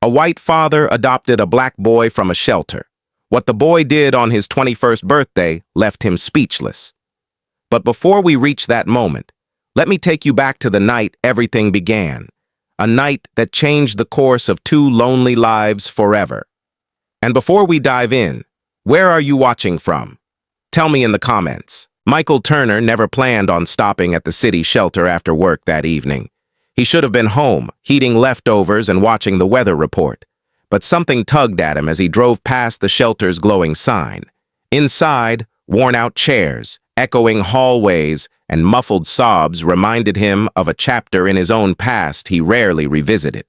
A white father adopted a black boy from a shelter. What the boy did on his 21st birthday left him speechless. But before we reach that moment, let me take you back to the night everything began. A night that changed the course of two lonely lives forever. And before we dive in, where are you watching from? Tell me in the comments. Michael Turner never planned on stopping at the city shelter after work that evening. He should have been home, heating leftovers and watching the weather report. But something tugged at him as he drove past the shelter's glowing sign. Inside, worn-out chairs, echoing hallways, and muffled sobs reminded him of a chapter in his own past he rarely revisited.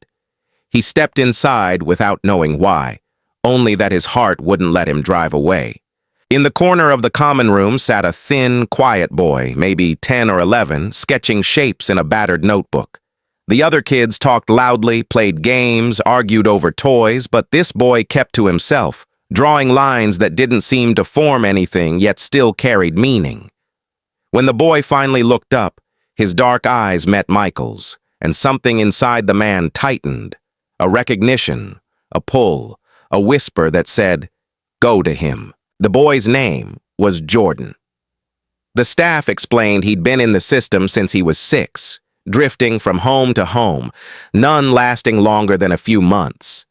He stepped inside without knowing why, only that his heart wouldn't let him drive away. In the corner of the common room sat a thin, quiet boy, maybe 10 or 11, sketching shapes in a battered notebook. The other kids talked loudly, played games, argued over toys, but this boy kept to himself, drawing lines that didn't seem to form anything yet still carried meaning. When the boy finally looked up, his dark eyes met Michael's, and something inside the man tightened. A recognition, a pull, a whisper that said, "Go to him." The boy's name was Jordan. The staff explained he'd been in the system since he was 6, drifting from home to home, none lasting longer than a few months.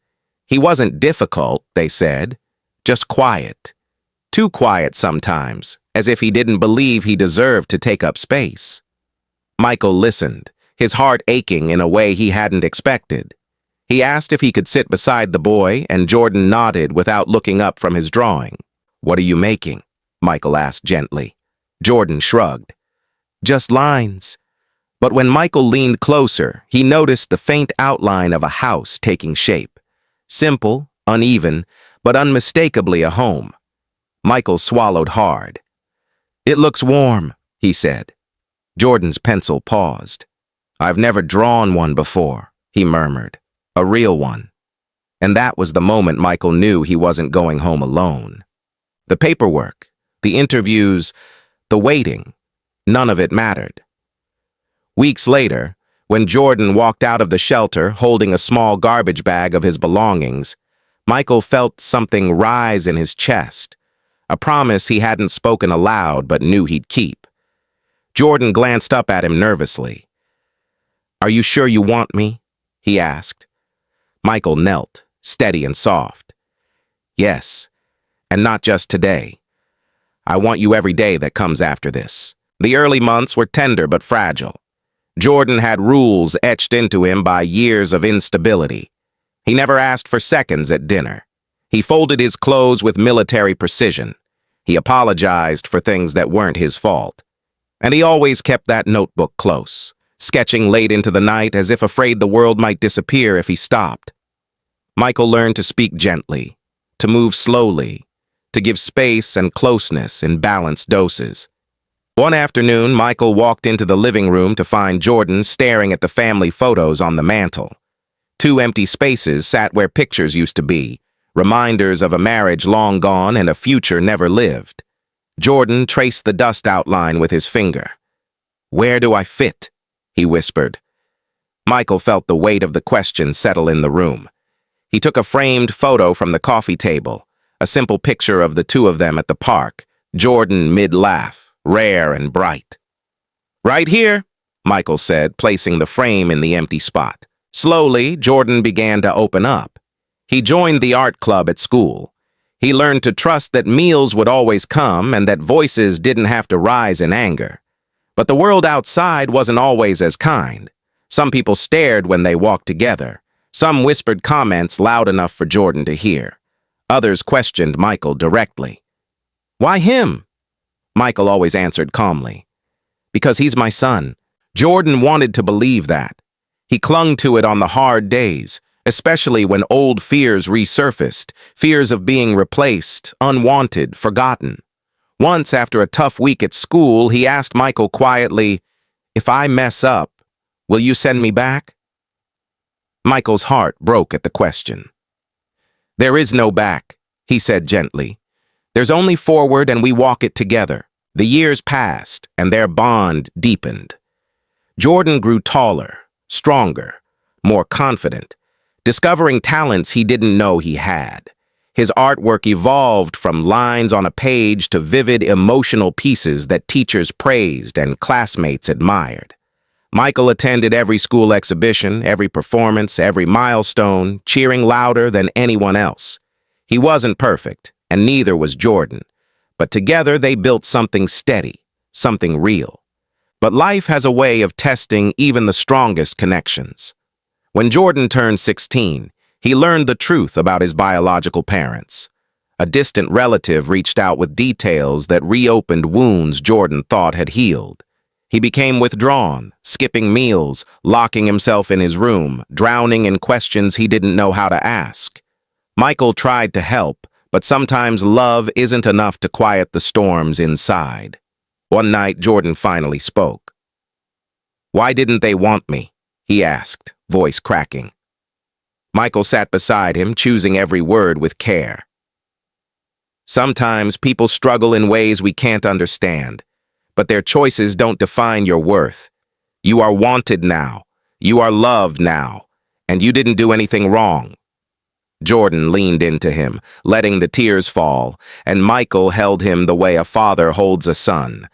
He wasn't difficult, they said, just quiet. Too quiet sometimes, as if he didn't believe he deserved to take up space. Michael listened, his heart aching in a way he hadn't expected. He asked if he could sit beside the boy, and Jordan nodded without looking up from his drawing. "What are you making?" Michael asked gently. Jordan shrugged. "Just lines." But when Michael leaned closer, he noticed the faint outline of a house taking shape. Simple, uneven, but unmistakably a home. Michael swallowed hard. "It looks warm," he said. Jordan's pencil paused. "I've never drawn one before," he murmured. "A real one." And that was the moment Michael knew he wasn't going home alone. The paperwork, the interviews, the waiting, none of it mattered. Weeks later, when Jordan walked out of the shelter holding a small garbage bag of his belongings, Michael felt something rise in his chest, a promise he hadn't spoken aloud but knew he'd keep. Jordan glanced up at him nervously. "Are you sure you want me?" he asked. Michael knelt, steady and soft. "Yes, and not just today. I want you every day that comes after this." The early months were tender but fragile. Jordan had rules etched into him by years of instability. He never asked for seconds at dinner. He folded his clothes with military precision. He apologized for things that weren't his fault. And he always kept that notebook close, sketching late into the night as if afraid the world might disappear if he stopped. Michael learned to speak gently, to move slowly, to give space and closeness in balanced doses. One afternoon, Michael walked into the living room to find Jordan staring at the family photos on the mantel. 2 empty spaces sat where pictures used to be, reminders of a marriage long gone and a future never lived. Jordan traced the dust outline with his finger. "Where do I fit?" he whispered. Michael felt the weight of the question settle in the room. He took a framed photo from the coffee table, a simple picture of the two of them at the park, Jordan mid-laugh, rare and bright. "Right here," Michael said, placing the frame in the empty spot. Slowly, Jordan began to open up. He joined the art club at school. He learned to trust that meals would always come and that voices didn't have to rise in anger. But the world outside wasn't always as kind. Some people stared when they walked together. Some whispered comments loud enough for Jordan to hear. Others questioned Michael directly. "Why him?" Michael always answered calmly. "Because he's my son." Jordan wanted to believe that. He clung to it on the hard days, especially when old fears resurfaced, fears of being replaced, unwanted, forgotten. Once, after a tough week at school, he asked Michael quietly, "If I mess up, will you send me back?" Michael's heart broke at the question. "There is no back," he said gently. "There's only forward, and we walk it together." The years passed, and their bond deepened. Jordan grew taller, stronger, more confident. discovering talents he didn't know he had. His artwork evolved from lines on a page to vivid emotional pieces that teachers praised and classmates admired. Michael attended every school exhibition, every performance, every milestone, cheering louder than anyone else. He wasn't perfect, and neither was Jordan, but together they built something steady, something real. But life has a way of testing even the strongest connections. When Jordan turned 16, he learned the truth about his biological parents. A distant relative reached out with details that reopened wounds Jordan thought had healed. He became withdrawn, skipping meals, locking himself in his room, drowning in questions he didn't know how to ask. Michael tried to help, but sometimes love isn't enough to quiet the storms inside. One night, Jordan finally spoke. "Why didn't they want me?" he asked, voice cracking. Michael sat beside him, choosing every word with care. "Sometimes people struggle in ways we can't understand, but their choices don't define your worth. You are wanted now, you are loved now, and you didn't do anything wrong." Jordan leaned into him, letting the tears fall, and Michael held him the way a father holds a son,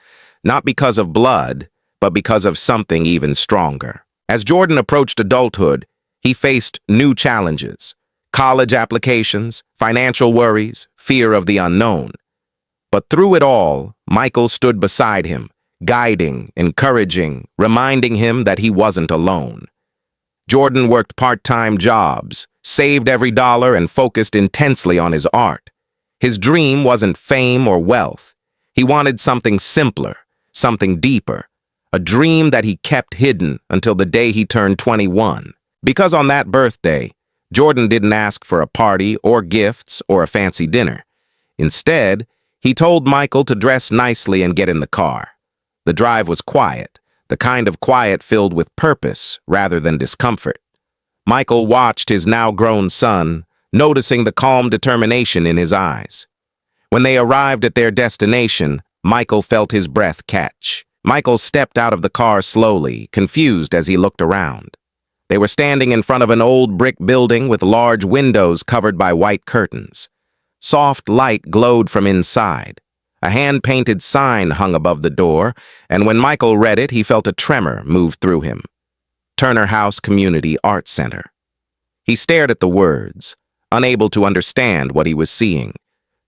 not because of blood, but because of something even stronger. As Jordan approached adulthood, he faced new challenges: college applications, financial worries, fear of the unknown. But through it all, Michael stood beside him, guiding, encouraging, reminding him that he wasn't alone. Jordan worked part-time jobs, saved every dollar, and focused intensely on his art. His dream wasn't fame or wealth. He wanted something simpler, something deeper, a dream that he kept hidden until the day he turned 21. Because on that birthday, Jordan didn't ask for a party or gifts or a fancy dinner. Instead, he told Michael to dress nicely and get in the car. The drive was quiet, the kind of quiet filled with purpose rather than discomfort. Michael watched his now-grown son, noticing the calm determination in his eyes. When they arrived at their destination, Michael felt his breath catch. Michael stepped out of the car slowly, confused as he looked around. They were standing in front of an old brick building with large windows covered by white curtains. Soft light glowed from inside. A hand-painted sign hung above the door, and when Michael read it, he felt a tremor move through him. Turner House Community Art Center. He stared at the words, unable to understand what he was seeing.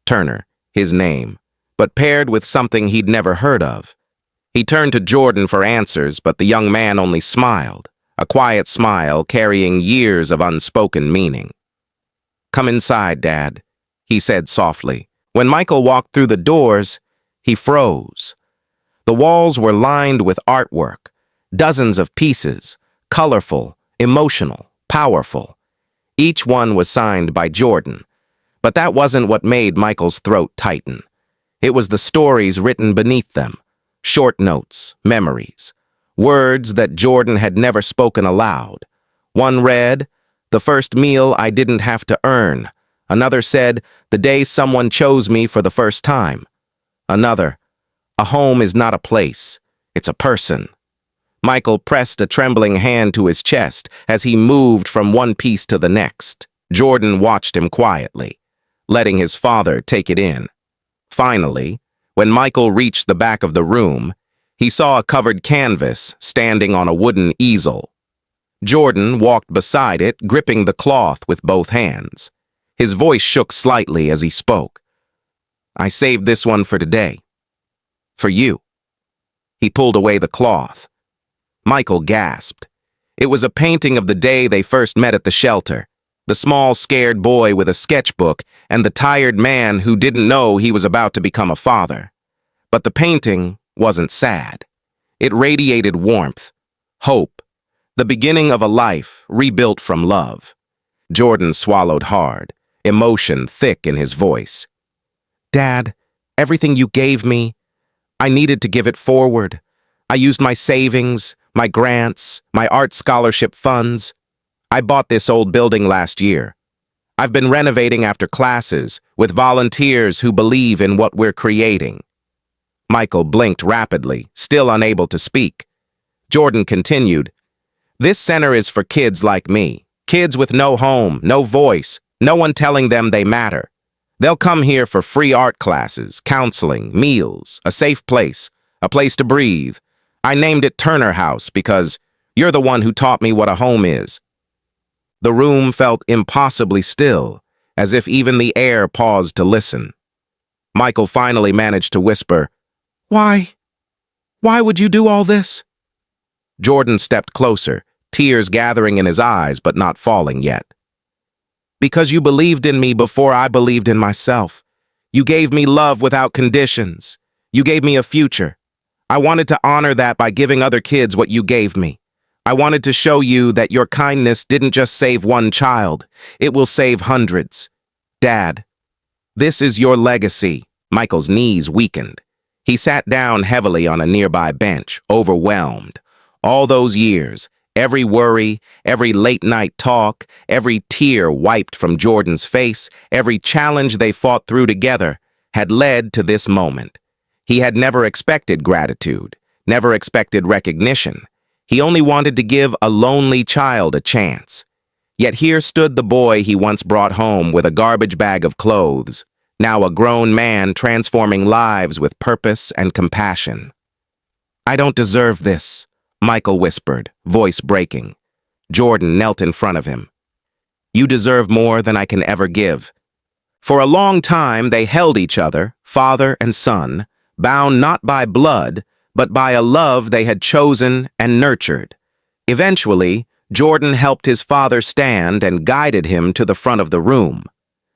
Turner, his name, but paired with something he'd never heard of. He turned to Jordan for answers, but the young man only smiled, a quiet smile carrying years of unspoken meaning. "Come inside, Dad," he said softly. When Michael walked through the doors, he froze. The walls were lined with artwork, dozens of pieces, colorful, emotional, powerful. Each one was signed by Jordan. But that wasn't what made Michael's throat tighten. It was the stories written beneath them, short notes, memories, words that Jordan had never spoken aloud. One read, "The first meal I didn't have to earn." Another said, "The day someone chose me for the first time." Another, "A home is not a place, it's a person." Michael pressed a trembling hand to his chest as he moved from one piece to the next. Jordan watched him quietly, letting his father take it in. Finally, when Michael reached the back of the room, he saw a covered canvas standing on a wooden easel. Jordan walked beside it, gripping the cloth with both hands. His voice shook slightly as he spoke. "I saved this one for today. For you." He pulled away the cloth. Michael gasped. It was a painting of the day they first met at the shelter. The small, scared boy with a sketchbook and the tired man who didn't know he was about to become a father. But the painting wasn't sad. It radiated warmth, hope, the beginning of a life rebuilt from love. Jordan swallowed hard, emotion thick in his voice. "Dad, everything you gave me, I needed to give it forward. I used my savings, my grants, my art scholarship funds. I bought this old building last year. I've been renovating after classes with volunteers who believe in what we're creating." Michael blinked rapidly, still unable to speak. Jordan continued, "This center is for kids like me, Kids with no home, no voice, no one telling them they matter. They'll come here for free art classes, counseling, meals, a safe place, a place to breathe. I named it Turner House because you're the one who taught me what a home is. The room felt impossibly still, as if even the air paused to listen. Michael finally managed to whisper, "Why? Why would you do all this?" Jordan stepped closer, tears gathering in his eyes but not falling yet. "Because you believed in me before I believed in myself. You gave me love without conditions. You gave me a future. I wanted to honor that by giving other kids what you gave me. I wanted to show you that your kindness didn't just save one child, it will save hundreds. Dad, this is your legacy." Michael's knees weakened. He sat down heavily on a nearby bench, overwhelmed. All those years, every worry, every late-night talk, every tear wiped from Jordan's face, every challenge they fought through together, had led to this moment. He had never expected gratitude, never expected recognition. He only wanted to give a lonely child a chance. Yet here stood the boy he once brought home with a garbage bag of clothes, now a grown man transforming lives with purpose and compassion. "I don't deserve this," Michael whispered, voice breaking. Jordan knelt in front of him. "You deserve more than I can ever give." For a long time they held each other, father and son, bound not by blood, but by a love they had chosen and nurtured. Eventually, Jordan helped his father stand and guided him to the front of the room.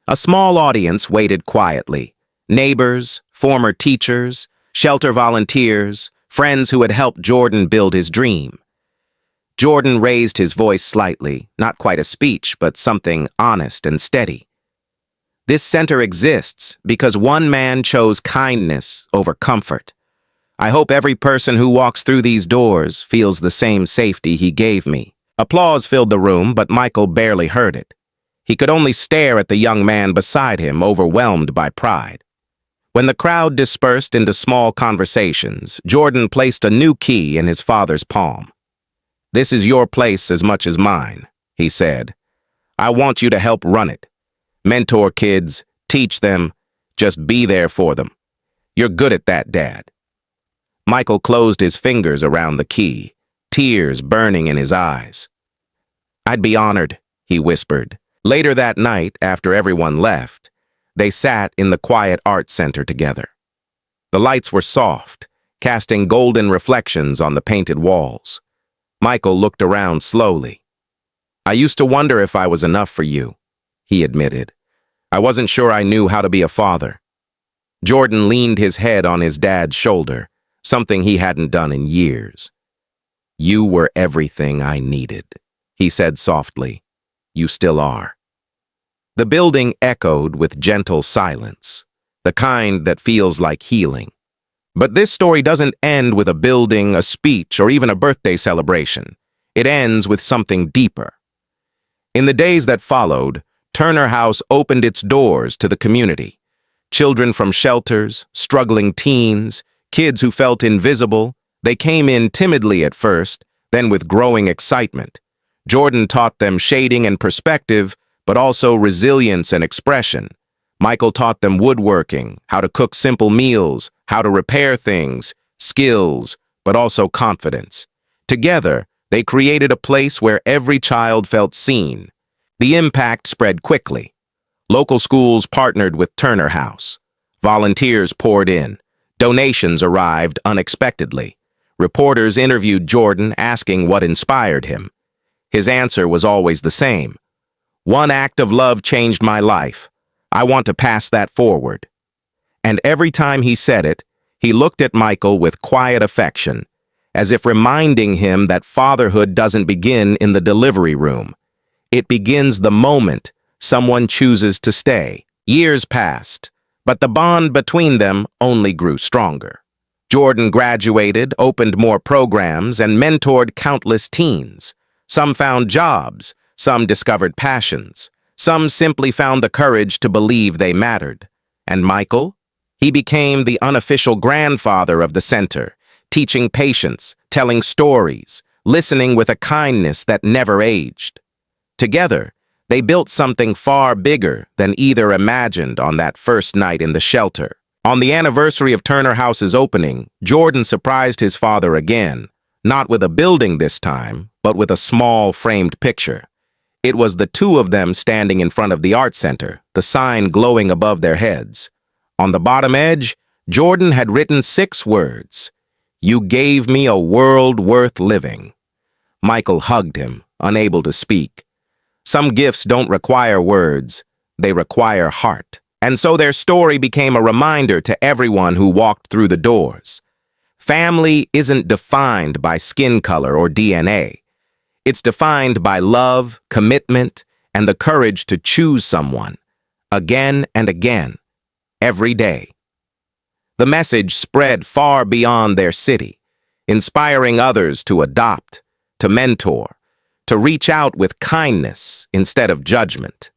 A small audience waited quietly. Neighbors, former teachers, shelter volunteers, friends who had helped Jordan build his dream. Jordan raised his voice slightly, not quite a speech, but something honest and steady. "This center exists because one man chose kindness over comfort. I hope every person who walks through these doors feels the same safety he gave me." Applause filled the room, but Michael barely heard it. He could only stare at the young man beside him, overwhelmed by pride. When the crowd dispersed into small conversations, Jordan placed a new key in his father's palm. "This is your place as much as mine," he said. "I want you to help run it. Mentor kids, teach them, just be there for them. You're good at that, Dad." Michael closed his fingers around the key, tears burning in his eyes. "I'd be honored," he whispered. Later that night, after everyone left, they sat in the quiet art center together. The lights were soft, casting golden reflections on the painted walls. Michael looked around slowly. "I used to wonder if I was enough for you," he admitted. "I wasn't sure I knew how to be a father." Jordan leaned his head on his dad's shoulder, something he hadn't done in years. "You were everything I needed," he said softly. "You still are." The building echoed with gentle silence, the kind that feels like healing. But this story doesn't end with a building, a speech, or even a birthday celebration. It ends with something deeper. In the days that followed, Turner House opened its doors to the community. Children from shelters, struggling teens, kids who felt invisible, they came in timidly at first, then with growing excitement. Jordan taught them shading and perspective, but also resilience and expression. Michael taught them woodworking, how to cook simple meals, how to repair things, skills, but also confidence. Together, they created a place where every child felt seen. The impact spread quickly. Local schools partnered with Turner House. Volunteers poured in. Donations arrived unexpectedly. Reporters interviewed Jordan, asking what inspired him. His answer was always the same. "One act of love changed my life. I want to pass that forward." And every time he said it, he looked at Michael with quiet affection, as if reminding him that fatherhood doesn't begin in the delivery room. It begins the moment someone chooses to stay. Years passed, but the bond between them only grew stronger. Jordan graduated, opened more programs, and mentored countless teens. Some found jobs, some discovered passions, some simply found the courage to believe they mattered. And Michael? He became the unofficial grandfather of the center, teaching patience, telling stories, listening with a kindness that never aged. Together, they built something far bigger than either imagined on that first night in the shelter. On the anniversary of Turner House's opening, Jordan surprised his father again, not with a building this time, but with a small framed picture. It was the two of them standing in front of the art center, the sign glowing above their heads. On the bottom edge, Jordan had written 6 words: "You gave me a world worth living." Michael hugged him, unable to speak. Some gifts don't require words, they require heart. And so their story became a reminder to everyone who walked through the doors. Family isn't defined by skin color or DNA. It's defined by love, commitment, and the courage to choose someone, again and again, every day. The message spread far beyond their city, inspiring others to adopt, to mentor, to reach out with kindness instead of judgment.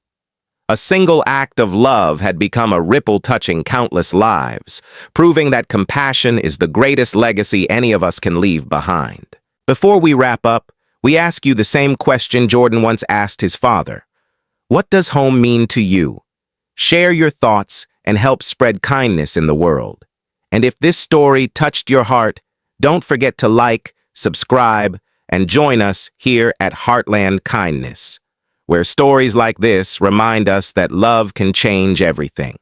A single act of love had become a ripple touching countless lives, proving that compassion is the greatest legacy any of us can leave behind. Before we wrap up, we ask you the same question Jordan once asked his father. What does home mean to you? Share your thoughts and help spread kindness in the world. And if this story touched your heart, don't forget to like, subscribe, and join us here at Heartland Kindness, where stories like this remind us that love can change everything.